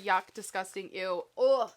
yuck, disgusting, ew, ugh.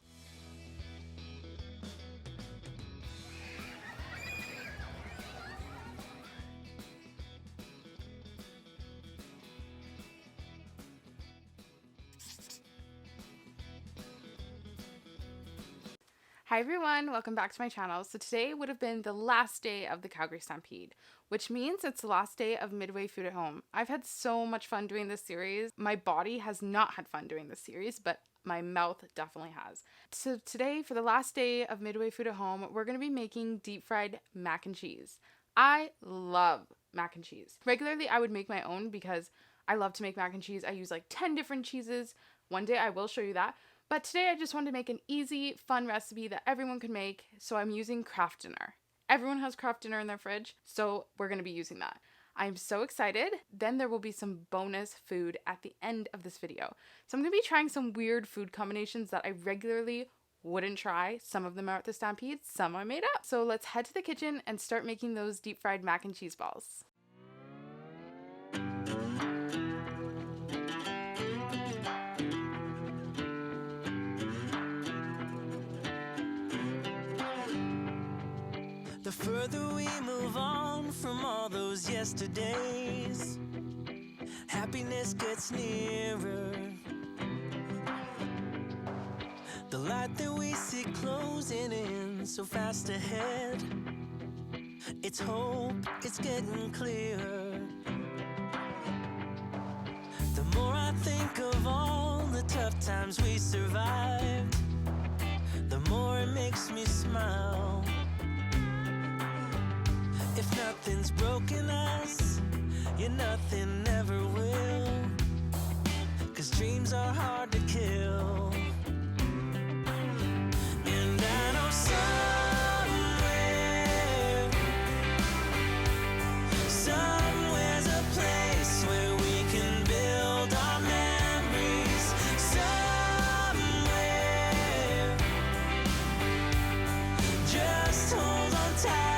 Hi everyone, welcome back to my channel. So today would have been the last day of the Calgary Stampede, which means it's the last day of Midway Food at Home. I've had so much fun doing this series. My body has not had fun doing this series, but my mouth definitely has. So today, for the last day of Midway Food at Home, we're going to be making deep fried mac and cheese. I love mac and cheese. Regularly, I would make my own because I love to make mac and cheese. I use like 10 different cheeses. One day I will show you that. But today I just wanted to make an easy, fun recipe that everyone could make, so I'm using Kraft dinner. Everyone has Kraft dinner in their fridge, so we're going to be using that. I'm so excited. Then there will be some bonus food at the end of this video. So I'm going to be trying some weird food combinations that I regularly wouldn't try. Some of them are at the Stampede, some I made up. So let's head to the kitchen and start making those deep fried mac and cheese balls. The further we move on from all those yesterdays, happiness gets nearer. The light that we see closing in so fast ahead, it's hope, it's getting clearer. The more I think of all the tough times we survived, the more it makes me smile. If nothing's broken us, yeah, nothing ever will. 'Cause dreams are hard to kill. And I know somewhere's a place where we can build our memories. Somewhere, just hold on tight.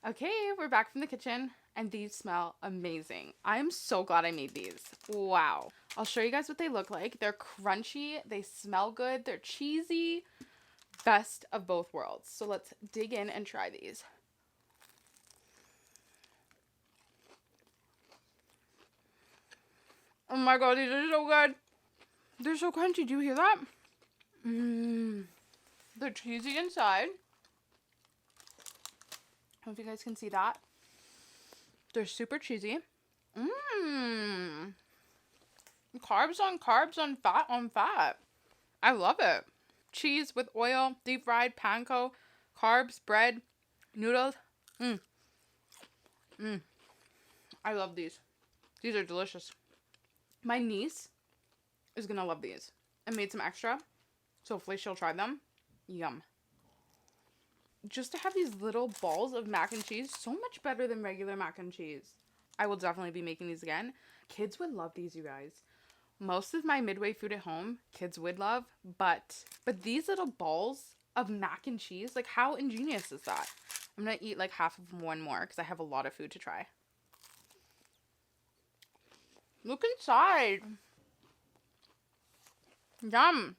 Okay, we're back from the kitchen, and these smell amazing. I am so glad I made these. Wow. I'll show you guys what they look like. They're crunchy, they smell good, they're cheesy. Best of both worlds. So let's dig in and try these. Oh my god, these are so good. They're so crunchy. Do you hear that? They're cheesy inside. don't know if you guys can see that. They're super cheesy. Mmm. Carbs on carbs on fat on fat. I love it. Cheese with oil, deep fried, panko, carbs, bread, noodles. Mmm. Mmm. I love these. These are delicious. My niece is gonna love these. I made some extra, so hopefully she'll try them. Yum. Just to have these little balls of mac and cheese, so much better than regular mac and cheese. I will definitely be making these again. Kids would love these, you guys. Most of my Midway food at home, kids would love, but these little balls of mac and cheese, like how ingenious is that? I'm gonna eat like half of one more because I have a lot of food to try. Look inside. Yum.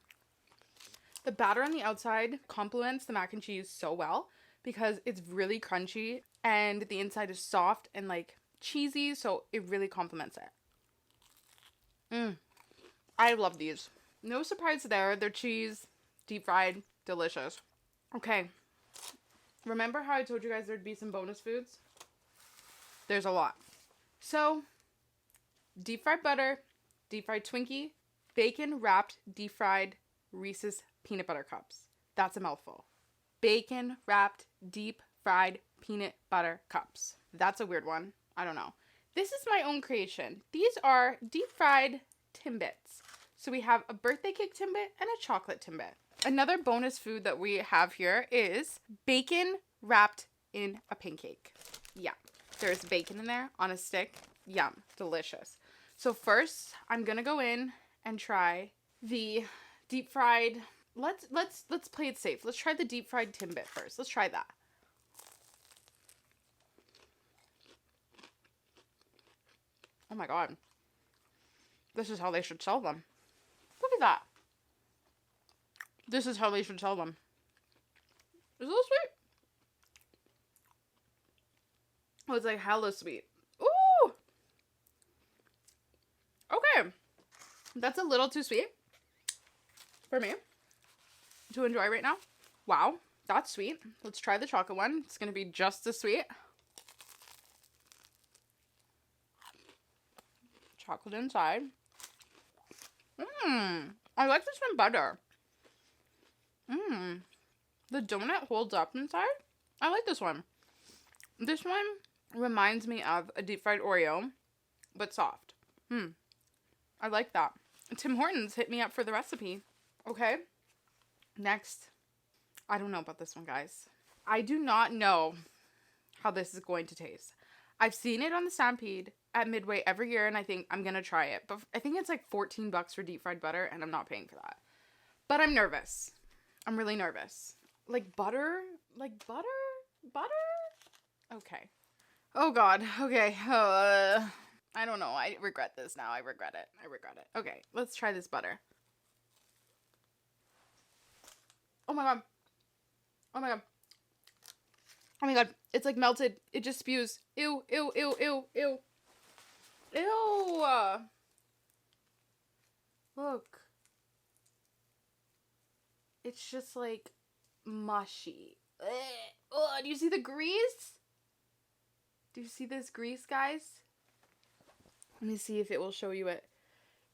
The batter on the outside complements the mac and cheese so well because it's really crunchy and the inside is soft and like cheesy, so it really complements it. I love these. No surprise there. They're cheese, deep fried, delicious. Okay. Remember how I told you guys there'd be some bonus foods? There's a lot. So, deep fried butter, deep fried Twinkie, bacon wrapped deep fried Reese's peanut butter cups. That's a mouthful. Bacon wrapped deep fried peanut butter cups. That's a weird one. I don't know. This is my own creation. These are deep fried Timbits. So we have a birthday cake Timbit and a chocolate Timbit. Another bonus food that we have here is bacon wrapped in a pancake. Yeah, there's bacon in there on a stick. Yum, delicious. So first, I'm gonna go in and try the deep fried. Let's play it safe. Let's try the deep fried Timbit first. Let's try that. Oh my god. This is how they should sell them. Look at that. This is how they should sell them. Is it a little sweet? Oh, it's like hella sweet. Ooh! Okay. That's a little too sweet for me to enjoy right now. Wow, that's sweet. Let's try the chocolate one. It's going to be just as sweet. Chocolate inside. I like this one better. The donut holds up inside. I like this one. This one reminds me of a deep fried Oreo, but soft. I like that. Tim Hortons hit me up for the recipe. Okay. Next. I don't know about this one, guys. I do not know how this is going to taste. I've seen it on the Stampede at Midway every year, and I think I'm going to try it. But I think it's like $14 for deep fried butter, and I'm not paying for that. But I'm nervous. I'm really nervous. Like butter? Like butter? Butter? Okay. Oh, God. Okay. I don't know. I regret this now. I regret it. I regret it. Okay. Let's try this butter. Oh, my God. Oh, my God. Oh, my God. It's like melted. It just spews. Ew, ew, ew, ew, ew. Ew. Look. It's just like mushy. Oh, do you see the grease? Do you see this grease, guys? Let me see if it will show you it.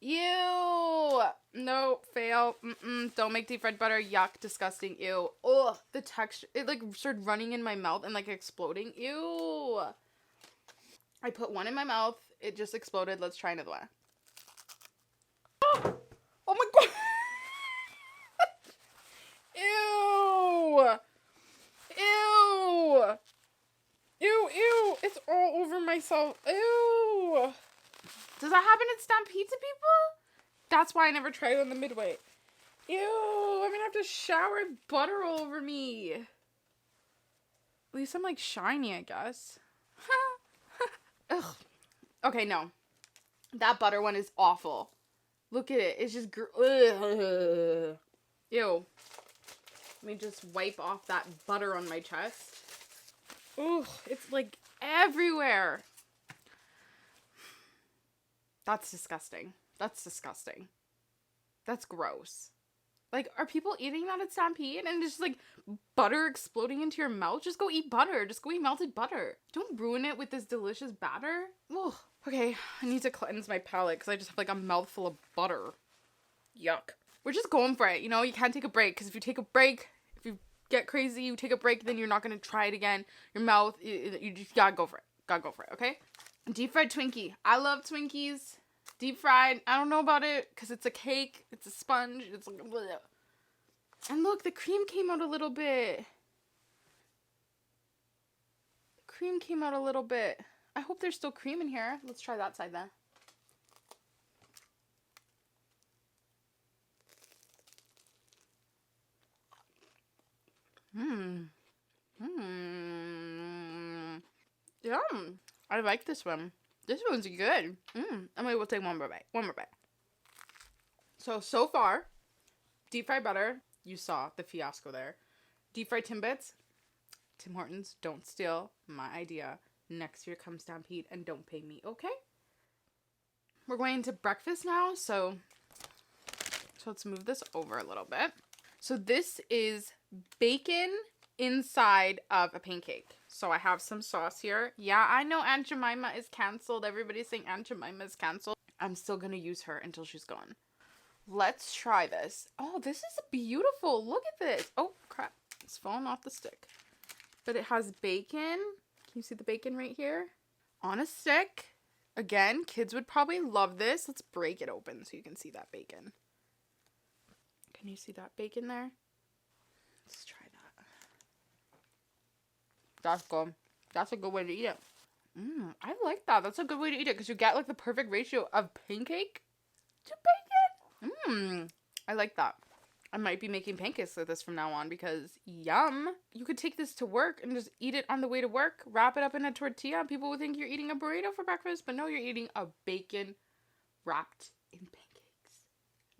Ew. No, fail. Don't make deep fried butter. Yuck. Disgusting. Ew. Ugh. The texture. It like started running in my mouth and like exploding. Ew. I put one in my mouth. It just exploded. Let's try another one. Oh, oh my god. Ew. Ew. Ew, ew. It's all over myself. Ew. Does that happen at Stampede to people? That's why I never tried on the Midway. Ew. I'm gonna have to shower butter all over me. At least I'm like shiny, I guess. Ugh. Okay, no. That butter one is awful. Look at it. It's just... Ugh. Ew. Let me just wipe off that butter on my chest. Ugh. It's like everywhere. That's disgusting. That's disgusting. That's gross. Like, are people eating that at Stampede and just like butter exploding into your mouth? Just go eat butter. Just go eat melted butter. Don't ruin it with this delicious batter. Ugh. Okay, I need to cleanse my palate because I just have like a mouthful of butter. Yuck. We're just going for it. You know, you can't take a break because if you take a break, if you get crazy, you take a break, then you're not going to try it again. Your mouth, you just gotta go for it. Gotta go for it, okay? Deep fried Twinkie. I love Twinkies. Deep fried, I don't know about it because it's a cake, it's a sponge, it's like bleh. And look, the cream came out a little bit. The cream came out a little bit. I hope there's still cream in here. Let's try that side then. Yum. I like this one. This one's good. And we'll take one more bite. One more bite. So far, deep fried butter. You saw the fiasco there. Deep fried Timbits. Tim Hortons, don't steal my idea. Next year come Stampede and don't pay me, okay? We're going to breakfast now, so let's move this over a little bit. So this is bacon inside of a pancake. So I have some sauce here. Yeah, I know Aunt Jemima is canceled. Everybody's saying Aunt Jemima is canceled. I'm still going to use her until she's gone. Let's try this. Oh, this is beautiful. Look at this. Oh, crap. It's falling off the stick. But it has bacon. Can you see the bacon right here? On a stick. Again, kids would probably love this. Let's break it open so you can see that bacon. Can you see that bacon there? Let's try that. That's good. That's a good way to eat it. I like that. That's a good way to eat it because you get like the perfect ratio of pancake to bacon. I like that. I might be making pancakes with this from now on because yum. You could take this to work and just eat it on the way to work. Wrap it up in a tortilla. People would think you're eating a burrito for breakfast, but no, you're eating a bacon wrapped in pancakes.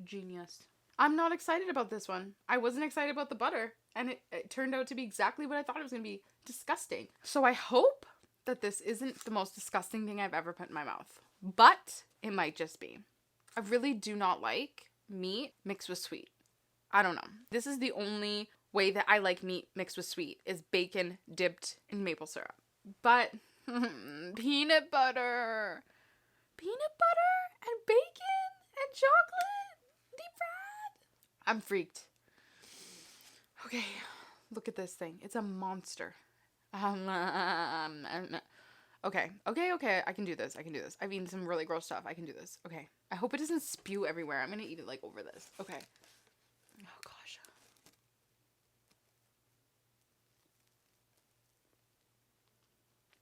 Genius. I'm not excited about this one. I wasn't excited about the butter, and it turned out to be exactly what I thought it was going to be. Disgusting. So I hope that this isn't the most disgusting thing I've ever put in my mouth, but it might just be. I really do not like meat mixed with sweet. I don't know. This is the only way that I like meat mixed with sweet is bacon dipped in maple syrup. But peanut butter. Peanut butter and bacon and chocolate. Deep fried. I'm freaked. Okay, look at this thing. It's a monster. Okay. I can do this. I've eaten some really gross stuff. I can do this. Okay. I hope it doesn't spew everywhere. I'm going to eat it like over this. Okay. Oh, gosh.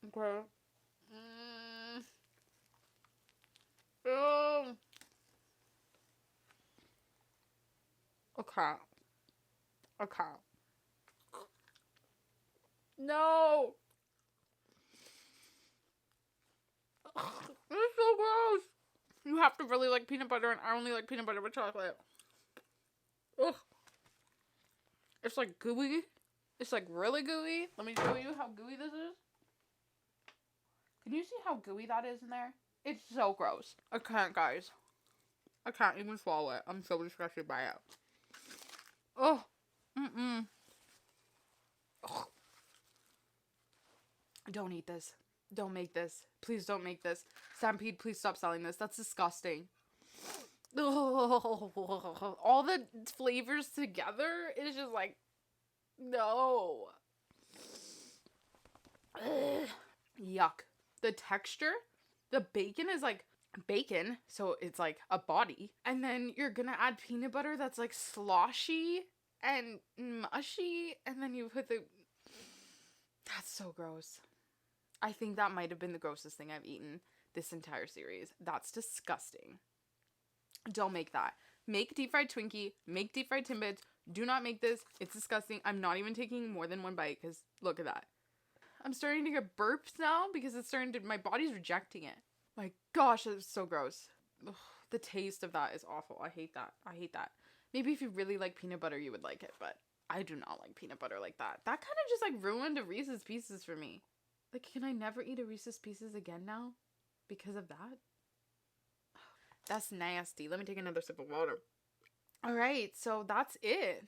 Okay. Okay. Okay. No. It's so gross. You have to really like peanut butter, and I only like peanut butter with chocolate. Ugh. It's like gooey. It's like really gooey. Let me show you how gooey this is. Can you see how gooey that is in there? It's so gross. I can't, guys. I can't even swallow it. I'm so disgusted by it. Oh. Ugh. Don't eat this. Don't make this. Please don't make this. Stampede, please stop selling this. That's disgusting. All the flavors together is just like, no. Ugh. Yuck. The texture, the bacon is like bacon, so it's like a body. And then you're gonna add peanut butter that's like sloshy and mushy. And then you put the... That's so gross. I think that might have been the grossest thing I've eaten this entire series. That's disgusting. Don't make that. Make deep fried Twinkie. Make deep fried Timbits. Do not make this. It's disgusting. I'm not even taking more than one bite because look at that. I'm starting to get burps now because it's starting to... My body's rejecting it. My gosh, it's so gross. Ugh, the taste of that is awful. I hate that. I hate that. Maybe if you really like peanut butter, you would like it, but I do not like peanut butter like that. That kind of just like ruined a Reese's Pieces for me. Like, can I never eat a Reese's Pieces again now? Because of that? That's nasty. Let me take another sip of water. All right, so that's it.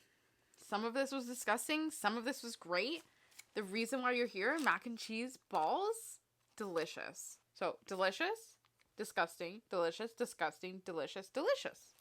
Some of this was disgusting. Some of this was great. The reason why you're here, mac and cheese balls, delicious. So delicious, disgusting, delicious, disgusting, delicious, delicious.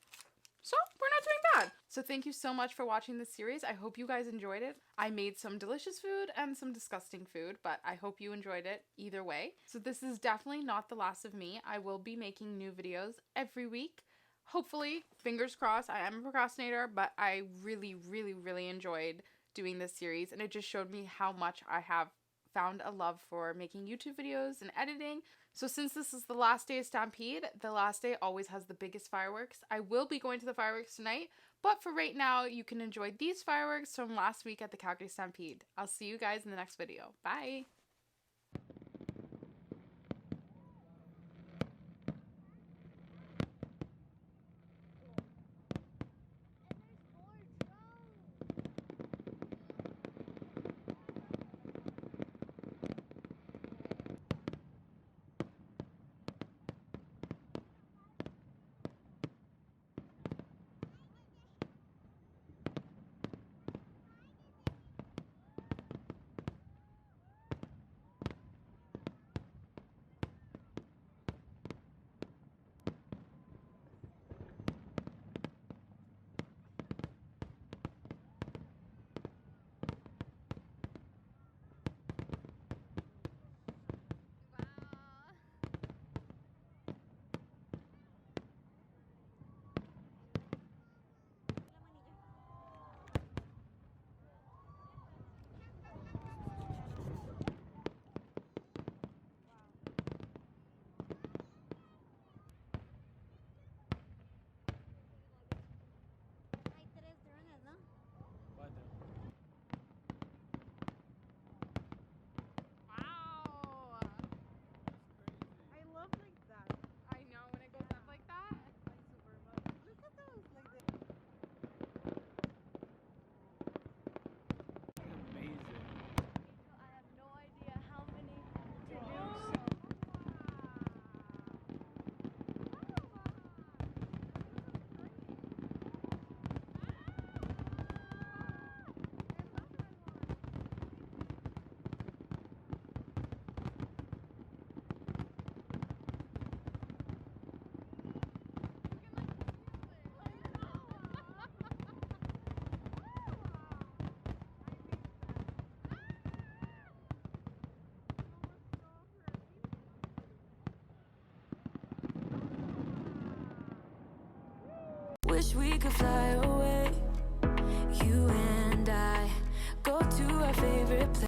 So we're not doing bad. So thank you so much for watching this series. I hope you guys enjoyed it. I made some delicious food and some disgusting food, but I hope you enjoyed it either way. So this is definitely not the last of me. I will be making new videos every week. Hopefully, fingers crossed. I am a procrastinator, but I really, really, really enjoyed doing this series, and it just showed me how much I have found a love for making YouTube videos and editing. So since this is the last day of Stampede, the last day always has the biggest fireworks. I will be going to the fireworks tonight, but for right now, you can enjoy these fireworks from last week at the Calgary Stampede. I'll see you guys in the next video. Bye! Wish we could fly away, you and I, go to our favorite place.